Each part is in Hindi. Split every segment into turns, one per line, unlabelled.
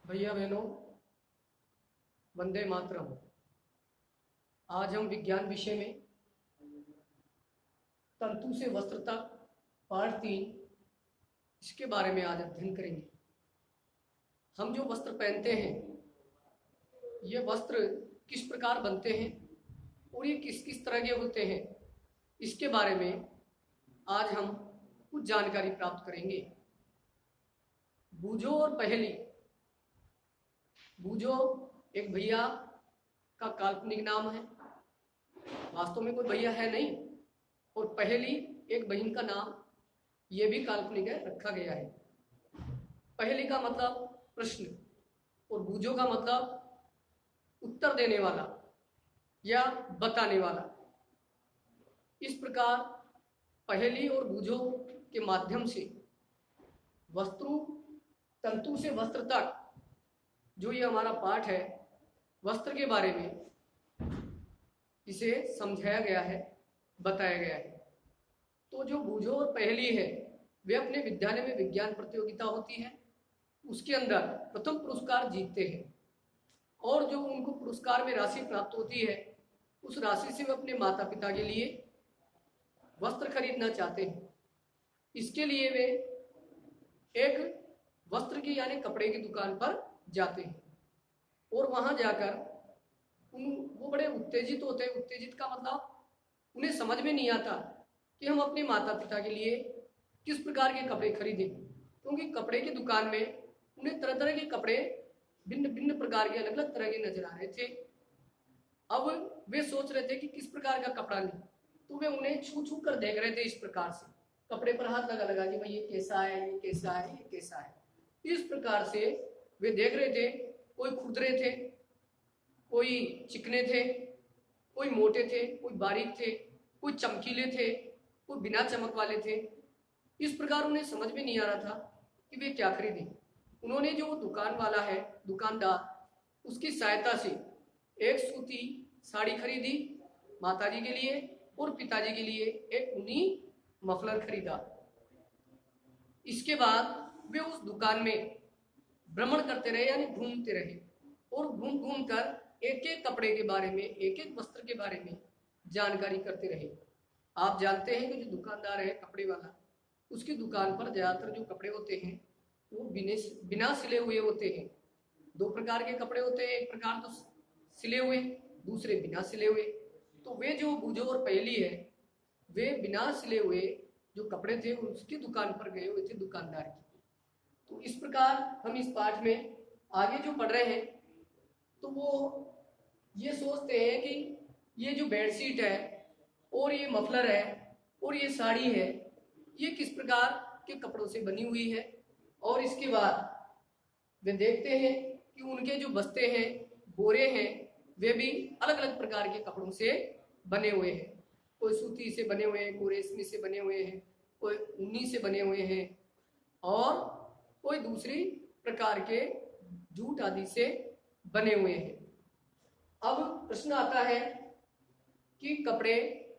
भैया बहनों, वंदे मातरम। आज हम विज्ञान विषय में तंतु से वस्त्र तक पार्ट 3 इसके बारे में आज अध्ययन करेंगे। हम जो वस्त्र पहनते हैं, ये वस्त्र किस प्रकार बनते हैं और ये किस किस तरह के होते हैं, इसके बारे में आज हम कुछ जानकारी प्राप्त करेंगे। बूझो और पहेली। बूझो एक भैया का काल्पनिक नाम है, वास्तव में कोई भैया है नहीं। और पहेली एक बहन का नाम, ये भी काल्पनिक है, रखा गया है। पहेली का मतलब प्रश्न और बूझो का मतलब उत्तर देने वाला या बताने वाला। इस प्रकार पहेली और बूझो के माध्यम से तंतु से वस्त्र तक जो ये हमारा पाठ है, वस्त्र के बारे में इसे समझाया गया है, बताया गया है। तो जो बूझो और पहेली है, वे अपने विद्यालय में विज्ञान प्रतियोगिता होती है, उसके अंदर प्रथम पुरस्कार जीतते हैं और जो उनको पुरस्कार में राशि प्राप्त होती है, उस राशि से वे अपने माता पिता के लिए वस्त्र खरीदना चाहते हैं। इसके लिए वे एक वस्त्र की यानी कपड़े की दुकान पर जाते हैं और वहां जाकर वो बड़े उत्तेजित होते हैं। उत्तेजित का मतलब उन्हें समझ में नहीं आता कि हम अपने माता पिता के लिए किस प्रकार के कपड़े खरीदें, क्योंकि कपड़े की दुकान में उन्हें तरह तरह के कपड़े भिन्न भिन्न प्रकार के अलग अलग तरह के नजर आ रहे थे। अब वे सोच रहे थे कि किस प्रकार का कपड़ा लें, तो वे उन्हें छू छू कर देख रहे थे। इस प्रकार से कपड़े पर हाथ लगा लगा कि भाई ये कैसा है, ये कैसा है, ये कैसा है। इस प्रकार से वे देख रहे थे। कोई खुरदरे थे, कोई चिकने थे, कोई मोटे थे, कोई बारीक थे, कोई चमकीले थे, कोई बिना चमक वाले थे। इस प्रकार उन्हें समझ में नहीं आ रहा था कि वे क्या खरीदें। उन्होंने जो दुकान वाला है, दुकानदार, उसकी सहायता से एक सूती साड़ी खरीदी माताजी के लिए और पिताजी के लिए एक ऊनी मफलर खरीदा। इसके बाद वे उस दुकान में भ्रमण करते रहे, यानी घूमते रहे और घूम घूम कर एक एक कपड़े के बारे में, एक एक वस्त्र के बारे में जानकारी करते रहे। आप जानते हैं कि जो दुकानदार है, कपड़े वाला, उसकी दुकान पर ज्यादातर जो कपड़े होते हैं वो बिना सिले हुए होते हैं। दो प्रकार के कपड़े होते हैं, एक प्रकार तो सिले हुए, दूसरे बिना सिले हुए। तो वे जो बूझो और पहेली है, वे बिना सिले हुए जो कपड़े थे उसकी दुकान पर गए हुए थे, दुकानदार की। तो इस प्रकार हम इस पाठ में आगे जो पढ़ रहे हैं, तो वो ये सोचते हैं कि ये जो बेडशीट है और ये मफलर है और ये साड़ी है, ये किस प्रकार के कपड़ों से बनी हुई है। और इसके बाद वे देखते हैं कि उनके जो बस्ते हैं, बोरे हैं, वे भी अलग अलग प्रकार के कपड़ों से बने हुए हैं। कोई सूती से बने हुए हैं, कोई रेशमी से बने हुए हैं, कोई ऊनी से बने हुए हैं और कोई दूसरी प्रकार के जूट आदि से बने हुए हैं। अब प्रश्न आता है कि कपड़े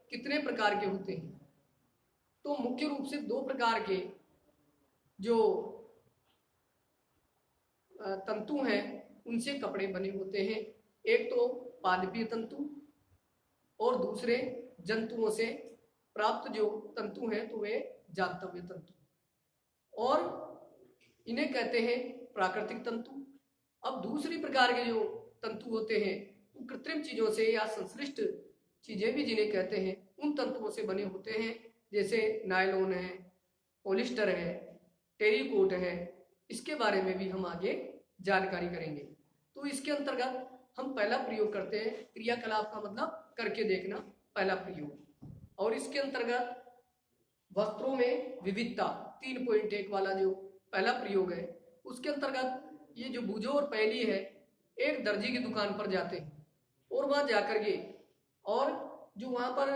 कितने प्रकार के होते हैं। तो मुख्य रूप से दो प्रकार के जो तंतु हैं, उनसे कपड़े बने होते हैं। एक तो पादपीय तंतु और दूसरे जंतुओं से प्राप्त जो तंतु हैं, तो वे जातव्य तंतु, और इन्हें कहते हैं प्राकृतिक तंतु। अब दूसरी प्रकार के जो तंतु होते हैं, वो कृत्रिम चीजों से या संश्लिष्ट चीजें भी जिन्हें कहते हैं, उन तंतुओं से बने होते हैं। जैसे नायलॉन है, पॉलिस्टर है, टेरिकोट है। इसके बारे में भी हम आगे जानकारी करेंगे। तो इसके अंतर्गत हम पहला प्रयोग करते हैं, क्रियाकलाप का मतलब करके देखना, पहला प्रयोग। और इसके अंतर्गत वस्त्रों में विविधता 3.1 वाला जो पहला प्रयोग है, उसके अंतर्गत ये जो बूझो और पहेली है, एक दर्जी की दुकान पर जाते हैं और वहां जाकर के और जो वहां पर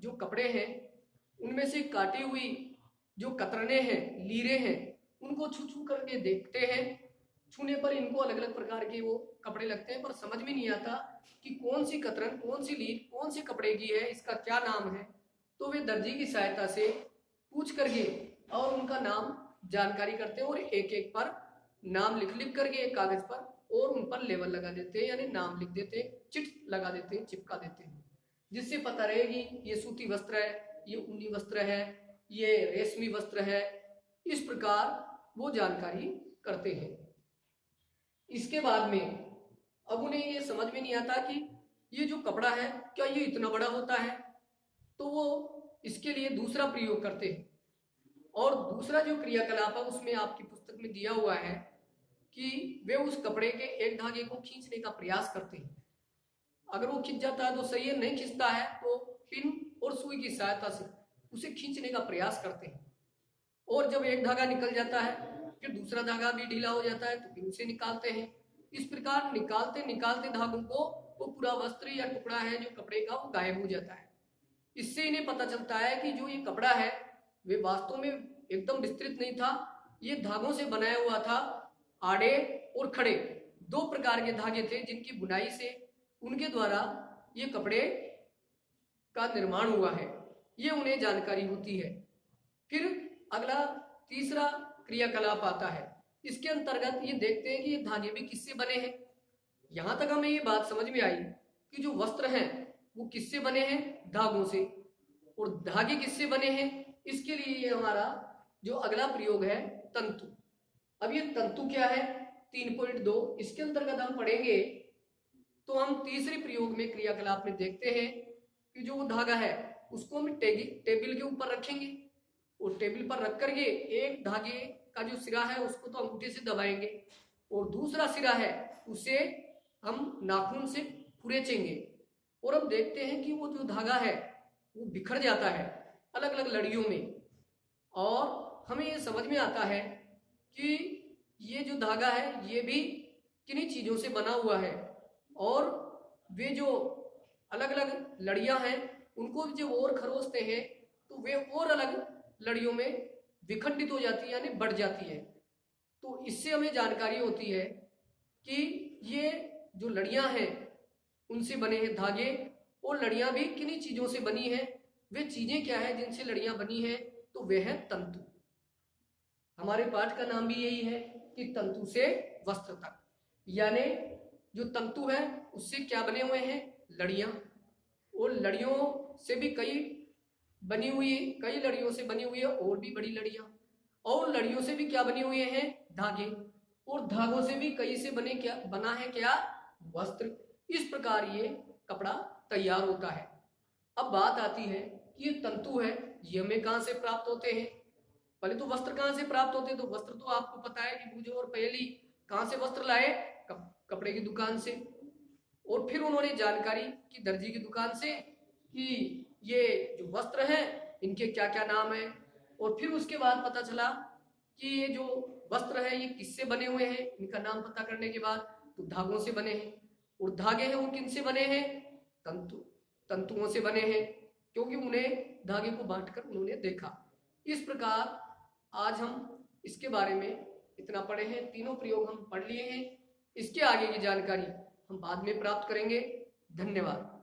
जो कपड़े हैं उनमें से काटी हुई जो कतरने हैं, लीरे हैं, उनको छू छू करके देखते हैं। छूने पर इनको अलग अलग प्रकार के वो कपड़े लगते हैं, पर समझ में नहीं आता कि कौन सी कतरन, कौन सी लीर, कौन से कपड़े की है, इसका क्या नाम है। तो वे दर्जी की सहायता से पूछ करके और उनका नाम जानकारी करते हैं और एक एक पर नाम लिख लिख करके एक कागज पर और उन पर लेबल लगा देते हैं, यानी नाम लिख देते हैं, चिट लगा देते हैं, चिपका देते हैं, जिससे पता रहेगी ये सूती वस्त्र है, ये ऊनी वस्त्र है, ये रेशमी वस्त्र है। इस प्रकार वो जानकारी करते हैं। इसके बाद में अब उन्हें ये समझ में नहीं आता कि ये जो कपड़ा है क्या ये इतना बड़ा होता है, तो वो इसके लिए दूसरा प्रयोग करते हैं। और दूसरा जो क्रियाकलाप है उसमें आपकी पुस्तक में दिया हुआ है कि वे उस कपड़े के एक धागे को खींचने का प्रयास करते हैं। अगर वो खिंच जाता है तो सही है, नहीं खिंचता है तो पिन और सुई की सहायता से उसे खींचने का प्रयास करते हैं। और जब एक धागा निकल जाता है फिर दूसरा धागा भी ढीला हो जाता है तो फिर उसे निकालते हैं। इस प्रकार निकालते निकालते धागों को वो पूरा वस्त्र या टुकड़ा है जो कपड़े का वो गायब हो जाता है। इससे इन्हें पता चलता है कि जो ये कपड़ा है वे वास्तव में एकदम विस्तृत नहीं था, ये धागों से बनाया हुआ था। आड़े और खड़े दो प्रकार के धागे थे जिनकी बुनाई से उनके द्वारा ये कपड़े का निर्माण हुआ है, ये उन्हें जानकारी होती है। फिर अगला तीसरा क्रियाकलाप आता है। इसके अंतर्गत ये देखते हैं कि ये धागे भी किससे बने हैं। यहां तक हमें ये बात समझ में आई कि जो वस्त्र हैं वो किससे बने हैं, धागों से, और धागे किससे बने हैं। इसके लिए ये हमारा जो अगला प्रयोग है तंतु। अब ये तंतु क्या है 3.2 इसके अंतर्गत हम पढ़ेंगे। तो हम तीसरे प्रयोग में क्रियाकलाप में देखते हैं कि जो वो धागा है उसको हम टेबल के ऊपर रखेंगे और टेबल पर रख करके एक धागे का जो सिरा है उसको तो अंगूठे से दबाएंगे और दूसरा सिरा है उसे हम नाखून से खुरेचेंगे और हम देखते हैं कि वो जो धागा है वो बिखर जाता है अलग अलग लड़ियों में। और हमें ये समझ में आता है कि ये जो धागा है ये भी किन्हीं चीजों से बना हुआ है और वे जो अलग अलग लड़ियां हैं उनको जब और खरोचते हैं तो वे और अलग लड़ियों में विखंडित हो जाती है, यानी बढ़ जाती है। तो इससे हमें जानकारी होती है कि ये जो लड़ियां हैं उनसे बने हैं धागे, और लड़ियां भी किन्हीं चीजों से बनी है। वे चीजें क्या है जिनसे लड़ियां बनी है, तो वे है तंतु। हमारे पाठ का नाम भी यही है कि तंतु से वस्त्र तक, यानी जो तंतु है उससे क्या बने हुए हैं, लड़ियां, और लड़ियों से भी कई लड़ियों से बनी हुई है और भी बड़ी लड़ियां, और लड़ियों से भी क्या बनी हुई है, धागे, और धागों से भी कई से बना है क्या, वस्त्र। इस प्रकार ये कपड़ा तैयार होता है। अब बात आती है कि ये तंतु है ये हमें कहां से प्राप्त होते हैं। पहले तो वस्त्र कहां से प्राप्त होते हैं, तो वस्त्र तो आपको पता है कि बूझो और पहली कहां से वस्त्र लाए, कपड़े की दुकान से। और फिर उन्होंने जानकारी की दर्जी की दुकान से कि ये जो वस्त्र हैं इनके क्या क्या नाम है, और फिर उसके बाद पता चला कि ये जो वस्त्र है ये किससे बने हुए हैं। इनका नाम पता करने के बाद तो धागों से बने हैं, और धागे हैं वो किन से बने हैं, तंतुओं से बने हैं, क्योंकि उन्हें धागे को बांटकर उन्होंने देखा। इस प्रकार आज हम इसके बारे में इतना पढ़े हैं, तीनों प्रयोग हम पढ़ लिए हैं। इसके आगे की जानकारी हम बाद में प्राप्त करेंगे। धन्यवाद।